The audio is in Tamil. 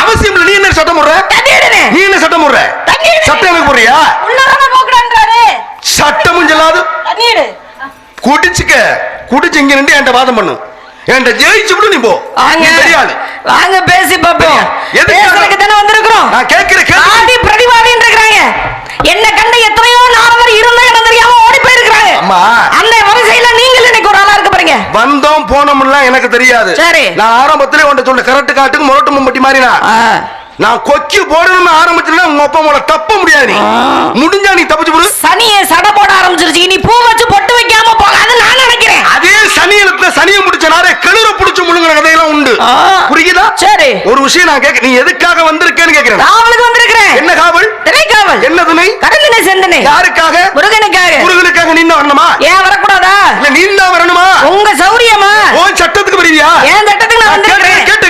அவசியம் இல்ல. நீ என்ன சட்டம் போடுற? நீ என்ன சட்டம் போடுற? சட்டம் எனக்கு போடுறியா? சட்டமும் சொல்லாது குடிச்சுக்க. குடிச்சு இங்க நின்று என்கிட்ட வாதம் பண்ணு. என்கிட்ட ஜெயிச்சு விடு. நீ போ. தெரியாது. வாங்க பேசி பாப்போம். எதுக்கு தானே வந்திருக்கிறோம்? நான் கேட்கிறேன். ஆதி பிரதிவாதின்னு இருக்காங்க. என்ன கண்ட எத்தனையோ நாரவர் இருந்த இடம் தெரியாம ஓடி போயிருக்காங்க. அம்மா அந்த வரிசையில நீங்கள் இன்னைக்கு ஒரு ஆளா இருக்க போறீங்க. வந்தோம் போனோம்லாம் எனக்கு தெரியாது. சரி, நான் ஆரம்பத்திலே உன்கிட்ட சொல்ல கரெக்ட் காட்டுக்கு முரட்டு மும்பட்டி மாதிரி நான் கொக்கி போடணும்னு ஆரம்பிச்சா உங்க அப்பா மேல தப்ப முடியாது. நீ முடிஞ்சா நீ தப்பிச்சு போடு. சனியை சடை போட ஆரம்பிச்சிருச்சு. நீ பூ வச்சு பொட்டு வைக்காம போகாது நான் நினைக்கிறேன். அதே சனியத்துல சனியை முடிச்ச நாரே கிளற புடிச்சு முழுங்குற கதையெல்லாம் உண்டு. புரியுதா? சரி, ஒரு விஷயம் நான் கேட்க. நீ எதுக்காக வந்திருக்கேன்னு கேட்கிறேன். காவலுக்கு வந்திருக்கிறேன். என்ன காவல்? திணை காவல். என்ன திணை? கடலினை செந்தனை. யாருக்காக? முருகனுக்காக. முருகனுக்காக நீ தான் வரணுமா? ஏன் வரக்கூடாதா? இல்ல நீ தான் வரணுமா? உங்க சௌரியமா? ஓ சட்டத்துக்கு வரீயா? ஏன் சட்டத்துக்கு நான் வந்திருக்கிறேன். கேட்டு